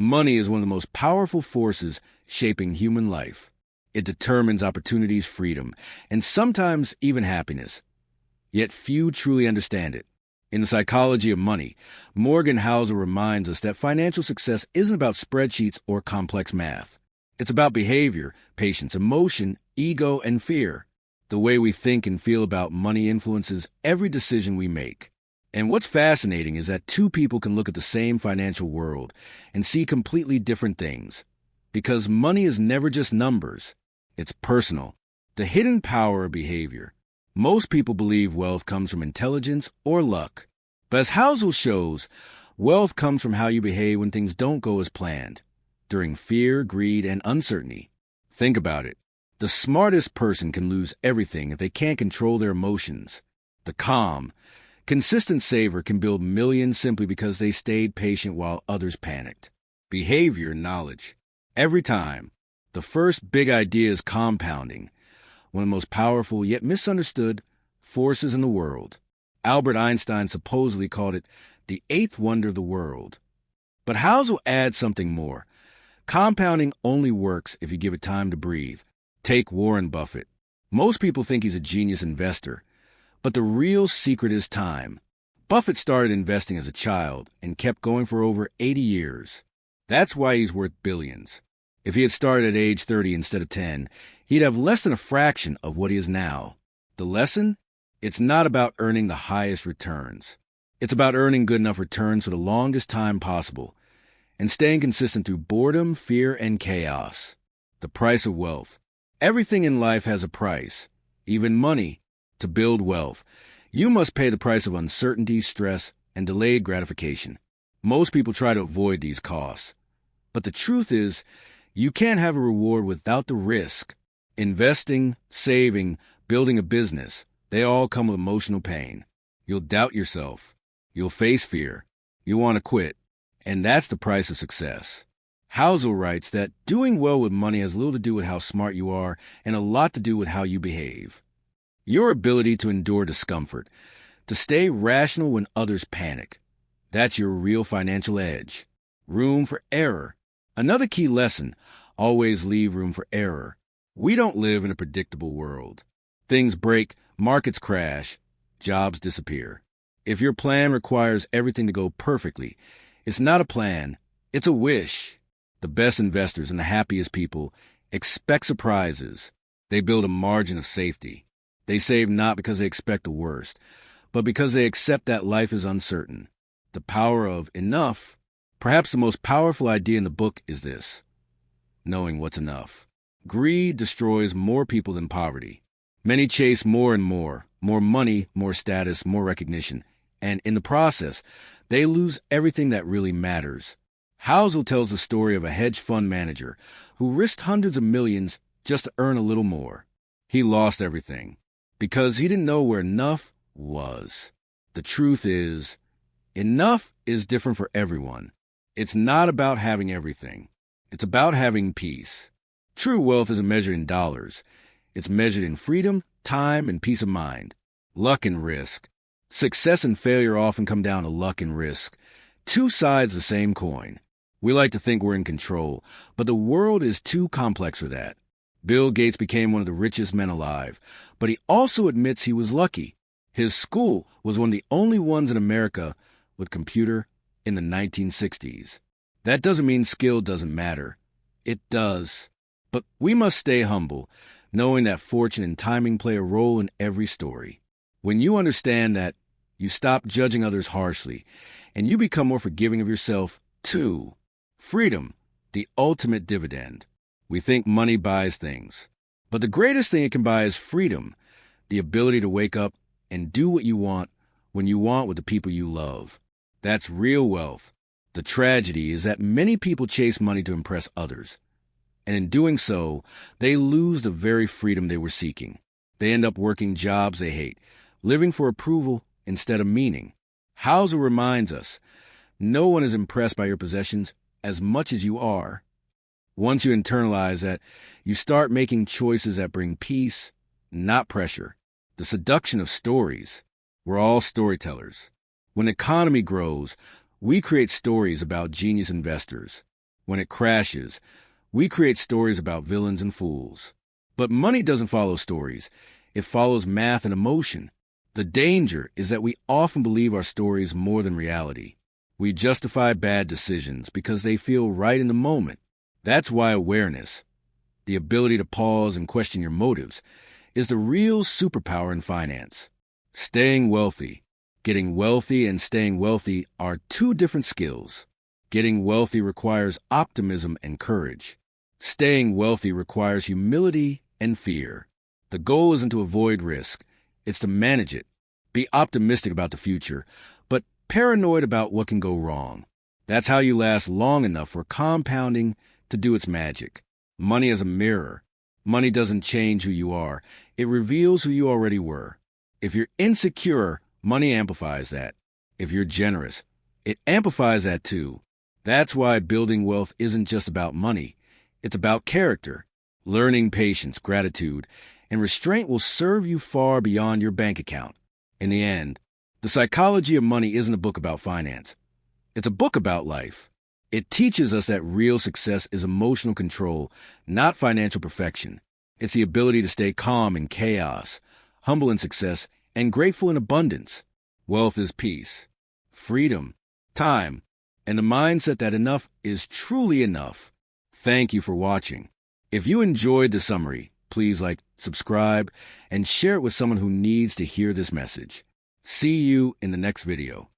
Money is one of the most powerful forces shaping human life. It determines opportunities, freedom, and sometimes even happiness. Yet few truly understand it. In The Psychology of Money, Morgan Housel reminds us that financial success isn't about spreadsheets or complex math. It's about behavior, patience, emotion, ego, and fear. The way we think and feel about money influences every decision we make. And what's fascinating is that two people can look at the same financial world and see completely different things. Because money is never just numbers. It's personal. The hidden power of behavior. Most people believe wealth comes from intelligence or luck. But as Housel shows, wealth comes from how you behave when things don't go as planned, during fear, greed, and uncertainty. Think about it. The smartest person can lose everything if they can't control their emotions. The calm, consistent saver can build millions simply because they stayed patient while others panicked. Behavior and knowledge. Every time. The first big idea is compounding, one of the most powerful yet misunderstood forces in the world. Albert Einstein supposedly called it the eighth wonder of the world. But Housel adds something more. Compounding only works if you give it time to breathe. Take Warren Buffett. Most people think he's a genius investor, but the real secret is time. Buffett started investing as a child and kept going for over 80 years. That's why he's worth billions. If he had started at age 30 instead of 10, he'd have less than a fraction of what he is now. The lesson? It's not about earning the highest returns. It's about earning good enough returns for the longest time possible and staying consistent through boredom, fear, and chaos. The price of wealth. Everything in life has a price, even money. To build wealth, you must pay the price of uncertainty, stress, and delayed gratification. Most people try to avoid these costs. But the truth is, you can't have a reward without the risk. Investing, saving, building a business, they all come with emotional pain. You'll doubt yourself. You'll face fear. You'll want to quit. And that's the price of success. Housel writes that doing well with money has little to do with how smart you are and a lot to do with how you behave. Your ability to endure discomfort, to stay rational when others panic. That's your real financial edge. Room for error. Another key lesson, always leave room for error. We don't live in a predictable world. Things break, markets crash, jobs disappear. If your plan requires everything to go perfectly, it's not a plan, it's a wish. The best investors and the happiest people expect surprises. They build a margin of safety. They save not because they expect the worst, but because they accept that life is uncertain. The power of enough. Perhaps the most powerful idea in the book is this: knowing what's enough. Greed destroys more people than poverty. Many chase more and more money, more status, more recognition, and in the process, they lose everything that really matters. Housel tells the story of a hedge fund manager who risked hundreds of millions just to earn a little more. He lost everything because he didn't know where enough was. The truth is, enough is different for everyone. It's not about having everything. It's about having peace. True wealth isn't measured in dollars. It's measured in freedom, time, and peace of mind. Luck and risk. Success and failure often come down to luck and risk. Two sides of the same coin. We like to think we're in control, but the world is too complex for that. Bill Gates became one of the richest men alive, but he also admits he was lucky. His school was one of the only ones in America with computer in the 1960s. That doesn't mean skill doesn't matter. It does. But we must stay humble, knowing that fortune and timing play a role in every story. When you understand that, you stop judging others harshly, and you become more forgiving of yourself, too. Freedom, the ultimate dividend. We think money buys things, but the greatest thing it can buy is freedom, the ability to wake up and do what you want when you want with the people you love. That's real wealth. The tragedy is that many people chase money to impress others, and in doing so, they lose the very freedom they were seeking. They end up working jobs they hate, living for approval instead of meaning. Housel reminds us, no one is impressed by your possessions as much as you are. Once you internalize that, you start making choices that bring peace, not pressure. The seduction of stories. We're all storytellers. When the economy grows, we create stories about genius investors. When it crashes, we create stories about villains and fools. But money doesn't follow stories. It follows math and emotion. The danger is that we often believe our stories more than reality. We justify bad decisions because they feel right in the moment. That's why awareness, the ability to pause and question your motives, is the real superpower in finance. Staying wealthy. Getting wealthy and staying wealthy are two different skills. Getting wealthy requires optimism and courage. Staying wealthy requires humility and fear. The goal isn't to avoid risk, it's to manage it. Be optimistic about the future, but paranoid about what can go wrong. That's how you last long enough for compounding to do its magic. Money is a mirror. Money doesn't change who you are. It reveals who you already were. If you're insecure, money amplifies that. If you're generous, it amplifies that too. That's why building wealth isn't just about money. It's about character. Learning patience, gratitude, and restraint will serve you far beyond your bank account. In the end, The Psychology of Money isn't a book about finance. It's a book about life. It teaches us that real success is emotional control, not financial perfection. It's the ability to stay calm in chaos, humble in success, and grateful in abundance. Wealth is peace, freedom, time, and the mindset that enough is truly enough. Thank you for watching. If you enjoyed the summary, please like, subscribe, and share it with someone who needs to hear this message. See you in the next video.